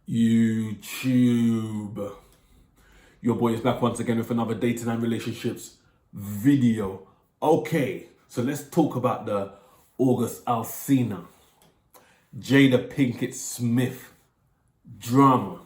YouTube. Your boy is back once again with another dating and relationships video. Okay, so let's talk about the Alsina Jada Pinkett Smith drama.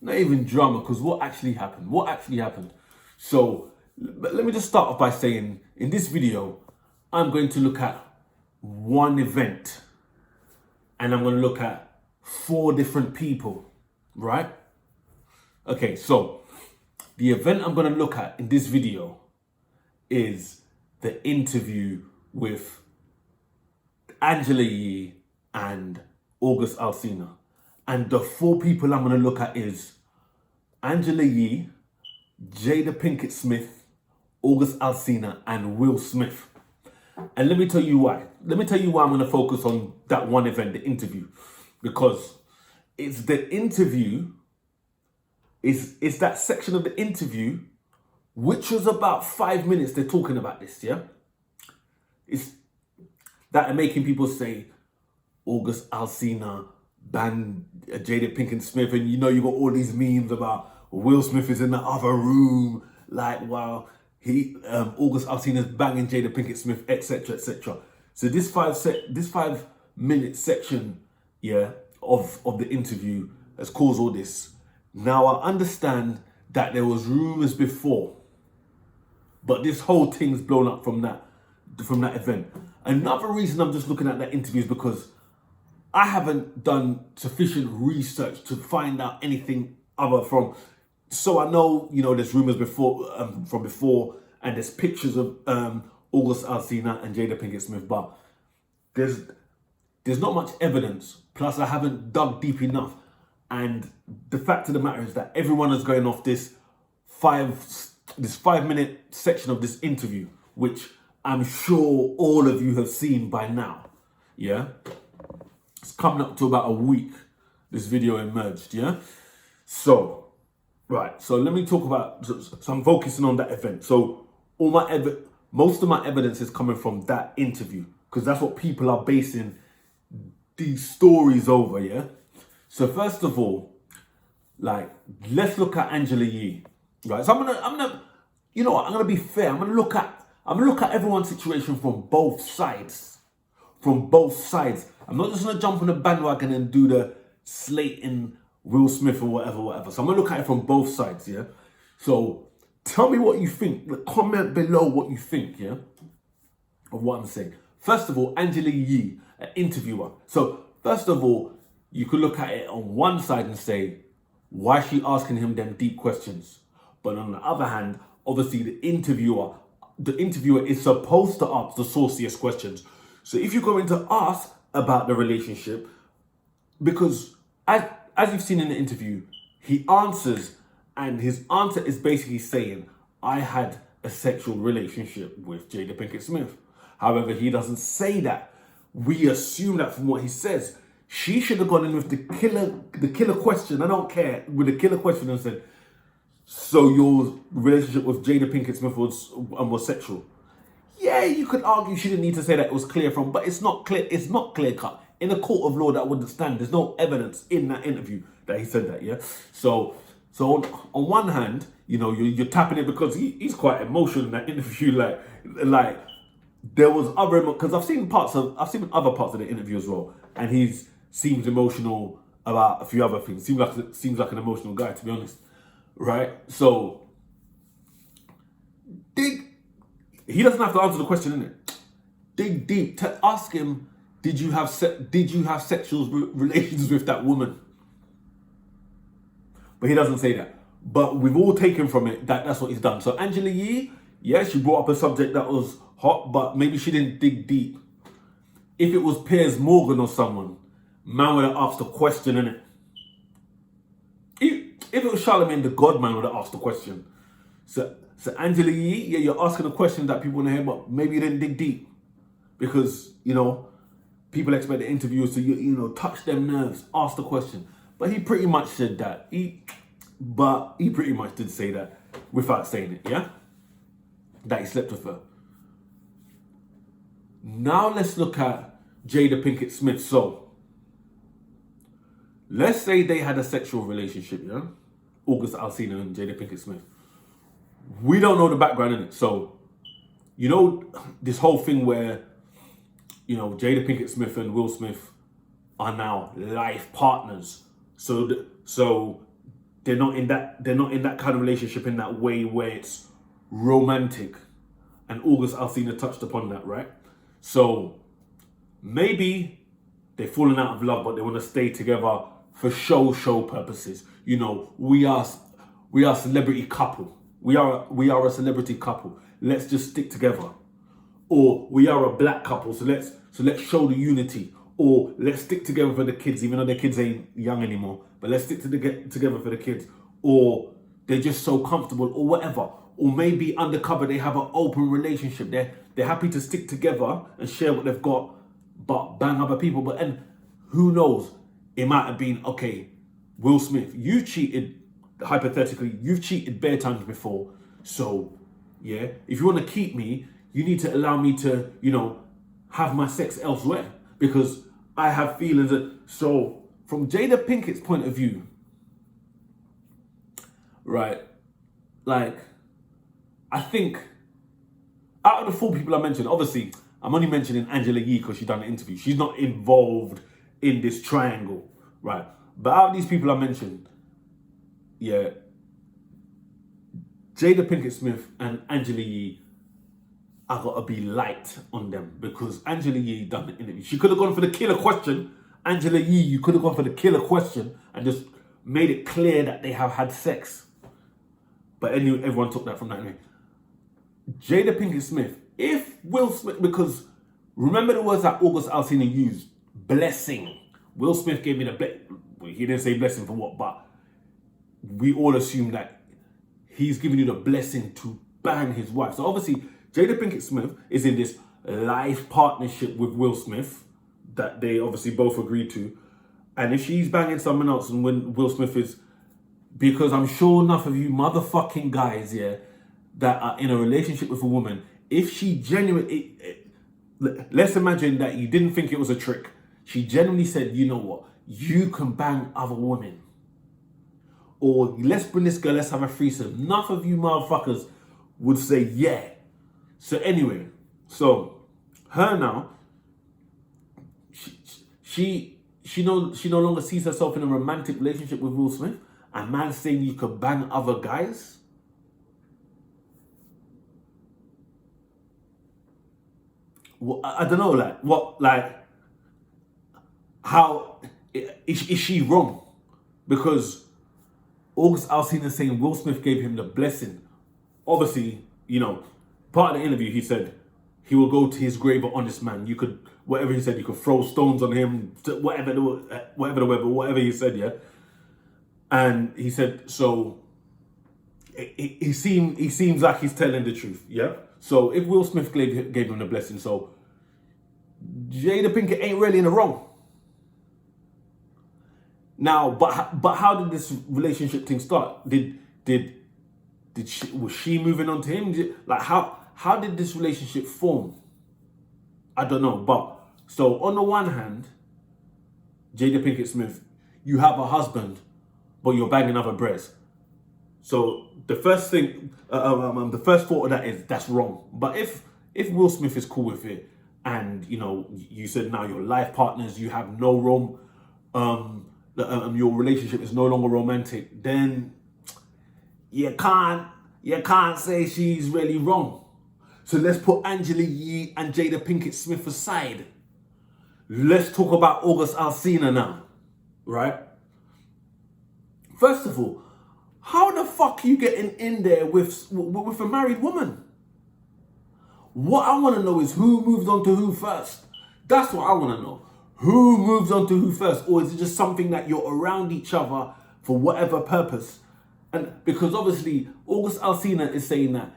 Not even drama, because what actually happened? What actually happened? So let me just start off by saying in this video, I'm going to look at one event and I'm going to look at 4 different people, right? Okay, so the event I'm going to look at in this video is the interview with Angela Yee and Alsina. And the 4 people I'm going to look at is Angela Yee, Jada Pinkett Smith, Alsina, and Will Smith. And let me tell you why. Let me tell you why I'm going to focus on that one event, the interview. Because it's the interview, it's that section of the interview, which was about 5 minutes they're talking about this, yeah? It's that are making people say, Alsina banned Jada Pinkett Smith, and you know you got all these memes about Will Smith is in the other room, like while Alsina's banging Jada Pinkett Smith, etc., etc. So this 5 minute section, yeah, of the interview has caused all this. Now I understand that there was rumors before, but this whole thing's blown up from that event. Another reason I'm just looking at that interview is because I haven't done sufficient research to find out anything other from. So I know, you know, there's rumors from before, and there's pictures of Alsina and Jada Pinkett Smith, but there's not much evidence. Plus, I haven't dug deep enough. And the fact of the matter is that everyone is going off this 5-minute section of this interview, which I'm sure all of you have seen by now. Yeah. It's coming up to about a week, this video emerged, yeah? So, right, so let me talk about, so I'm focusing on that event. So, most of my evidence is coming from that interview, because that's what people are basing these stories over, yeah? So first of all, like, let's look at Angela Yee, right? So I'm gonna, you know what, I'm gonna be fair. I'm gonna look at everyone's situation from both sides. From both sides. I'm not just gonna jump on the bandwagon and do the slating Will Smith or whatever. So I'm gonna look at it from both sides, yeah? So tell me what you think. Comment below what you think, yeah? Of what I'm saying. First of all, Angela Yee, an interviewer. So first of all, you could look at it on one side and say, why is she asking him them deep questions? But on the other hand, obviously the interviewer is supposed to ask the sauciest questions. So if you're going to ask about the relationship, because as you've seen in the interview, he answers, and his answer is basically saying, I had a sexual relationship with Jada Pinkett Smith. However, he doesn't say that. We assume that from what he says. She should have gone in with the killer question. I don't care, with the killer question and said, so your relationship with Jada Pinkett Smith was sexual. Yeah, you could argue she didn't need to say that it was clear from, but it's not clear. It's not clear cut. In a court of law, that wouldn't stand. There's no evidence in that interview that he said that. Yeah. So on one hand, you know, you're tapping it because he's quite emotional in that interview. Like there was other, because I've seen other parts of the interview as well, and he seems emotional about a few other things. Seems like an emotional guy, to be honest. Right. So he doesn't have to answer the question, innit? Dig deep. Ask him, did you have sexual relations with that woman? But he doesn't say that. But we've all taken from it that that's what he's done. So Angela Yee, yeah, she brought up a subject that was hot, but maybe she didn't dig deep. If it was Piers Morgan or someone, man would have asked a question, innit? If it was Charlemagne the God, man would have asked a question. So Angela Yee, yeah, you're asking a question that people want to hear, but maybe you didn't dig deep. Because, you know, people expect the interviewers to, you know, touch them nerves, ask the question. But he pretty much said that. He pretty much did say that without saying it, yeah? That he slept with her. Now let's look at Jada Pinkett Smith. So let's say they had a sexual relationship, yeah? August Alsina and Jada Pinkett Smith. We don't know the background in it. So, you know, this whole thing where, you know, Jada Pinkett Smith and Will Smith are now life partners. So they're not in that kind of relationship in that way where it's romantic. And August Alsina touched upon that, right? So maybe they've fallen out of love, but they want to stay together for show purposes. You know, we are a celebrity couple. We are a celebrity couple. Let's just stick together. Or we are a black couple, so let's show the unity. Or let's stick together for the kids, even though their kids ain't young anymore. But let's stick together for the kids. Or they're just so comfortable, or whatever. Or maybe undercover they have an open relationship. They're happy to stick together and share what they've got, but bang other people. But and who knows? It might have been, okay, Will Smith, you cheated, hypothetically, you've cheated bare times before. So, yeah, if you want to keep me, you need to allow me to, you know, have my sex elsewhere. Because I have feelings that, so from Jada Pinkett's point of view, right, like, I think out of the 4 people I mentioned, obviously, I'm only mentioning Angela Yee because she done an interview. She's not involved in this triangle, right? But out of these people I mentioned, yeah, Jada Pinkett Smith and Angela Yee, I gotta be light on them because Angela Yee done the interview. She could have gone for the killer question. Angela Yee, you could have gone for the killer question and just made it clear that they have had sex. But anyway, everyone took that from that anyway. Jada Pinkett Smith, if Will Smith, because remember the words that August Alsina used, blessing. Will Smith gave me the blessing. He didn't say blessing for what, but we all assume that he's giving you the blessing to bang his wife. So obviously, Jada Pinkett Smith is in this life partnership with Will Smith that they obviously both agreed to. And if she's banging someone else and when Will Smith is, because I'm sure enough of you motherfucking guys, yeah, that are in a relationship with a woman, if she genuinely, let's imagine that you didn't think it was a trick. She genuinely said, you know what, you can bang other women. Or let's bring this girl, let's have a threesome. Enough of you motherfuckers would say, yeah. So anyway, so her now, she no longer sees herself in a romantic relationship with Will Smith. A man saying you could bang other guys. Well, I don't know, how is she wrong? Because August Alsina is saying Will Smith gave him the blessing. Obviously, you know, part of the interview he said he will go to his grave an honest man. You could, whatever he said, you could throw stones on him, whatever he said, yeah. And he said, so he seems like he's telling the truth, yeah. So if Will Smith gave him the blessing, so Jada Pinkett ain't really in the wrong. Now, but how did this relationship thing start? Was she moving on to him? How did this relationship form? I don't know. But so on the one hand, Jada Pinkett Smith, you have a husband, but you're banging other breasts. So the first thing, the first thought of that is that's wrong. But if Will Smith is cool with it, and you know, you said now you're life partners, you have no your relationship is no longer romantic, then you can't say she's really wrong. So let's put Angela Yee and Jada Pinkett Smith aside. Let's talk about August Alsina now, right? First of all, how the fuck are you getting in there with a married woman? What I want to know is who moves on to who first. That's what I want to know. Who moves on to who first? Or is it just something that you're around each other for whatever purpose? And because obviously August Alsina is saying that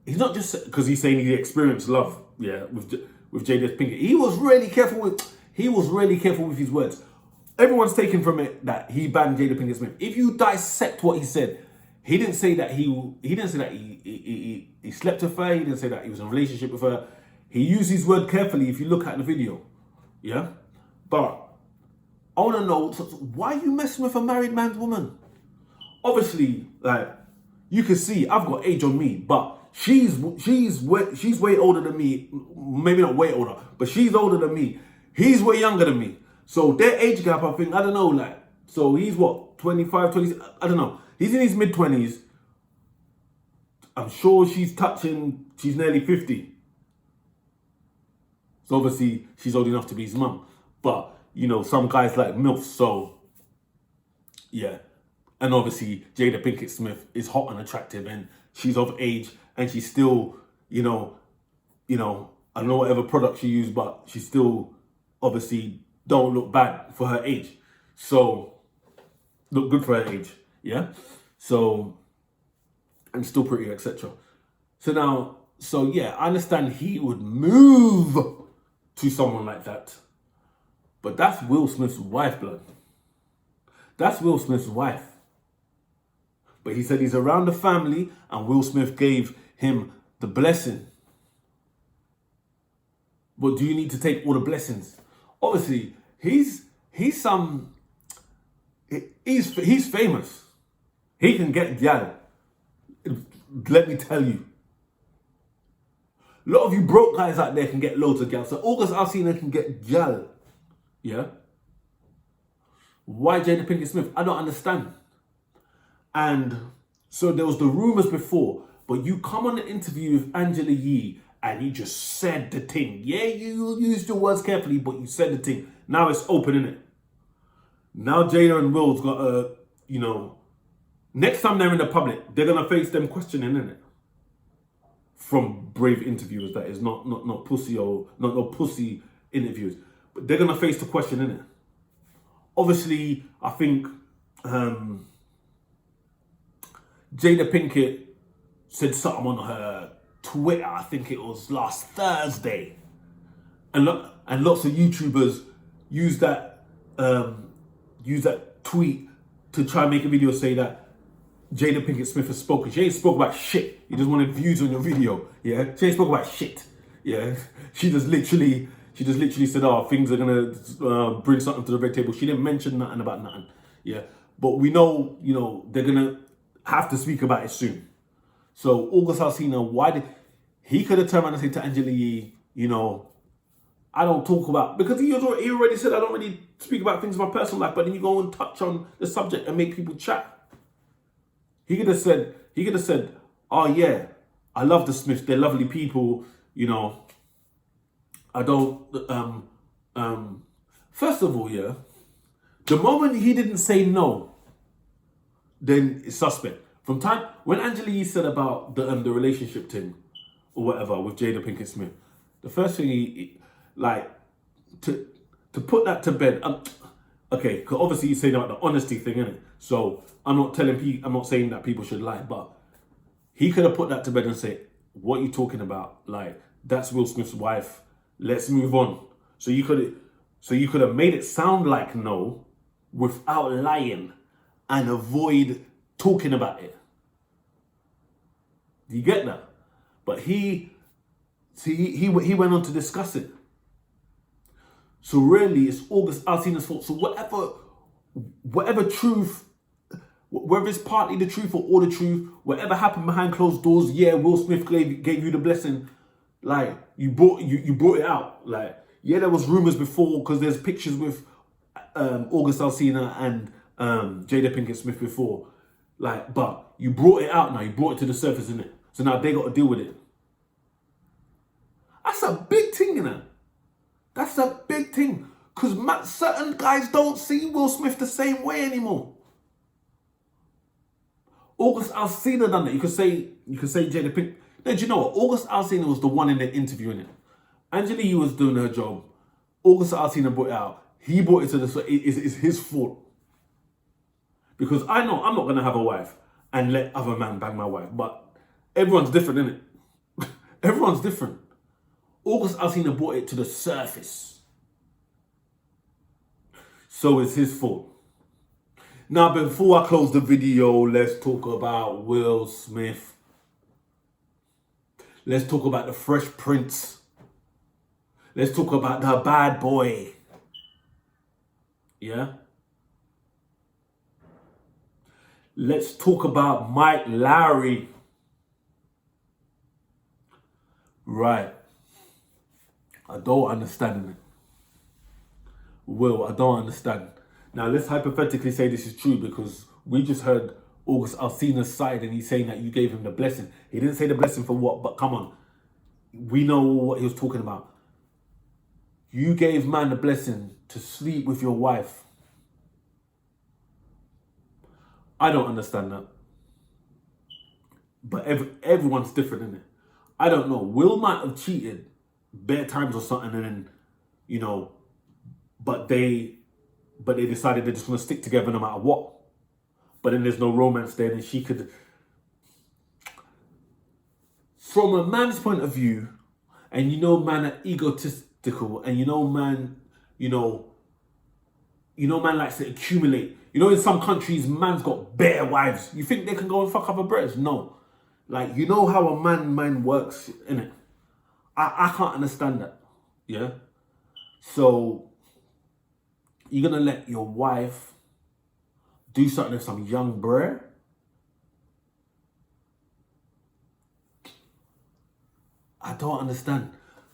he's not just because he's saying he experienced love, yeah, with Jada Pinkett. He was really careful with his words. Everyone's taken from it that he banned Jada Pinkett Smith. If you dissect what he said, he didn't say that he slept with her. He didn't say that he was in a relationship with her. He used his word carefully. If you look at the video, yeah. But I want to know, why are you messing with a married man's woman? Obviously, like, you can see I've got age on me, but she's way older than me. Maybe not way older, but she's older than me. He's way younger than me. So their age gap, I think, I don't know, like, so he's what, 25, 20, I don't know. He's in his mid-20s. I'm sure she's nearly 50. So obviously, she's old enough to be his mum. But, you know, some guys like MILFs, so, yeah. And obviously, Jada Pinkett Smith is hot and attractive, and she's of age, and she's still, you know, I don't know whatever product she used, but she still obviously don't look bad for her age. So, look good for her age, yeah? So, and still pretty, etc. So yeah, I understand he would move to someone like that. But that's Will Smith's wife, blood. That's Will Smith's wife. But he said he's around the family, and Will Smith gave him the blessing. But do you need to take all the blessings? Obviously, he's famous. He can get gal. Let me tell you. A lot of you broke guys out there can get loads of gal. So August Alsina can get gal. Yeah? Why Jada Pinkett Smith? I don't understand. And so there was the rumors before, but you come on an interview with Angela Yee and you just said the thing. Yeah, you used your words carefully, but you said the thing. Now it's open, innit? Now Jada and Will's got next time they're in the public, they're gonna face them questioning, innit? From brave interviewers, that is, not pussy or not no pussy interviews. But they're gonna face the question, innit? Obviously, I think Jada Pinkett said something on her Twitter, I think it was last Thursday. And lots of YouTubers use that tweet to try and make a video say that Jada Pinkett Smith has spoken. She ain't spoke about shit. You just wanted views on your video. Yeah, she ain't spoke about shit. Yeah, she just literally said, "Oh, things are gonna bring something to the red table." She didn't mention nothing about nothing. Yeah, but we know, they're gonna have to speak about it soon. So August Alsina, why did he could have turned around and said to Angela Yee, I don't talk about, because he already said I don't really speak about things in my personal life, but then you go and touch on the subject and make people chat. He could have said, oh yeah, I love the Smiths, they're lovely people, I don't first of all, yeah, the moment he didn't say no, then it's suspect. From time when Angela Yee said about the relationship thing or whatever with Jada Pinkett Smith, the first thing he to put that to bed. Okay, because obviously he's saying about the honesty thing, innit? So I'm not saying that people should lie, but he could have put that to bed and say, "What are you talking about? Like, that's Will Smith's wife. Let's move on." So you could have made it sound like no, without lying, and avoid talking about it. Do you get that? But he went on to discuss it. So really, it's August Alsina's fault. So whatever truth, whether it's partly the truth or all the truth, whatever happened behind closed doors, yeah, Will Smith gave you the blessing. Like, you brought it out. Like, yeah, there was rumors before, because there's pictures with August Alsina and Jada Pinkett Smith before. Like, but you brought it out now. You brought it to the surface, innit? So now they got to deal with it. That's a big thing, innit? That's a big thing. Because certain guys don't see Will Smith the same way anymore. August Alsina done that. You could say Jada Pinkett. No, do you know what? August Alsina was the one in the interview, innit? Angela Yee was doing her job. August Alsina brought it out. He brought it to the... It's his fault. Because I know I'm not going to have a wife and let other men bang my wife. But everyone's different, innit? Everyone's different. August Alsina brought it to the surface. So it's his fault. Now, before I close the video, let's talk about Will Smith. Let's talk about the Fresh Prince. Let's talk about the bad boy. Yeah? Let's talk about Mike Lowry. Right. I don't understand it. Will, I don't understand. Now, let's hypothetically say this is true because we just heard August Alsina's side and he's saying that you gave him the blessing. He didn't say the blessing for what, but come on. We know what he was talking about. You gave man the blessing to sleep with your wife. I don't understand that. But everyone's different, isn't it? I don't know. Will might have cheated bare times or something, and then, you know, but they decided they just want to stick together no matter what. But then there's no romance there, and she could. From a man's point of view, and you know, man are egotistical, and you know, man, man likes to accumulate. You know, in some countries, man's got bare wives. You think they can go and fuck other brothers? No. Like, you know how a man works, innit? I can't understand that. Yeah? So, you're gonna let your wife do something with some young bruh? I don't understand.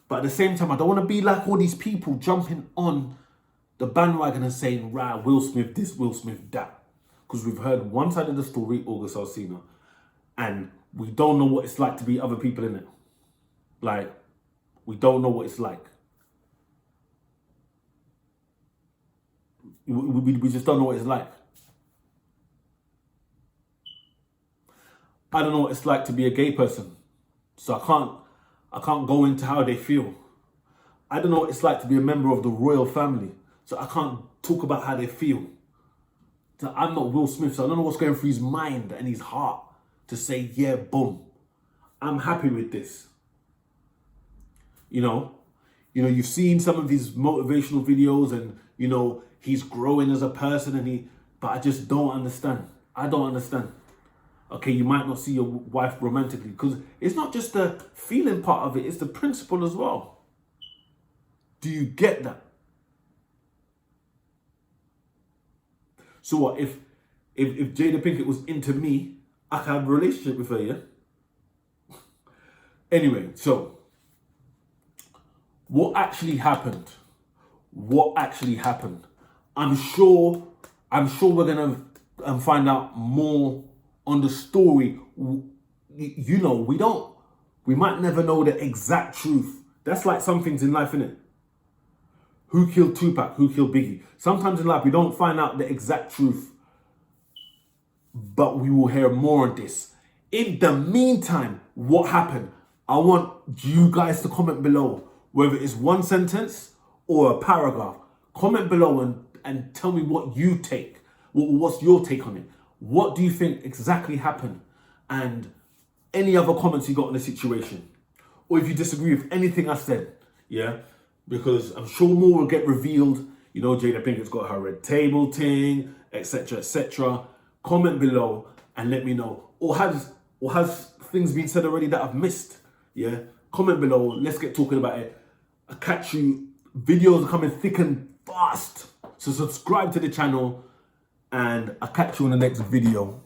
But at the same time, I don't want to be like all these people jumping on the bandwagon and saying, right, Will Smith this, Will Smith that. Because we've heard one side of the story, August Alsina, and we don't know what it's like to be other people in it. Like, we don't know what it's like. We just don't know what it's like. I don't know what it's like to be a gay person. So I can't go into how they feel. I don't know what it's like to be a member of the royal family. So I can't talk about how they feel. So I'm not Will Smith, so I don't know what's going through his mind and his heart to say, yeah, boom, I'm happy with this. You know, you've seen some of his motivational videos and, he's growing as a person but I just don't understand. I don't understand. Okay, you might not see your wife romantically because it's not just the feeling part of it, it's the principle as well. Do you get that? So what, if Jada Pinkett was into me, I could have a relationship with her, yeah? Anyway, so what actually happened? I'm sure we're gonna find out more on the story. We might never know the exact truth. That's like some things in life, innit? Who killed Tupac? Who killed Biggie? Sometimes in life we don't find out the exact truth, but we will hear more on this. In the meantime, what happened? I want you guys to comment below, whether it's one sentence or a paragraph. Comment below and tell me what you take. What's your take on it? What do you think exactly happened? And any other comments you got on the situation. Or if you disagree with anything I said, yeah? Because I'm sure more will get revealed. Jada Pinkett's got her red table thing, etc., etc. Comment below and let me know. Or has things been said already that I've missed? Yeah? Comment below. Let's get talking about it. I'll catch you. Videos are coming thick and fast. So subscribe to the channel and I'll catch you in the next video.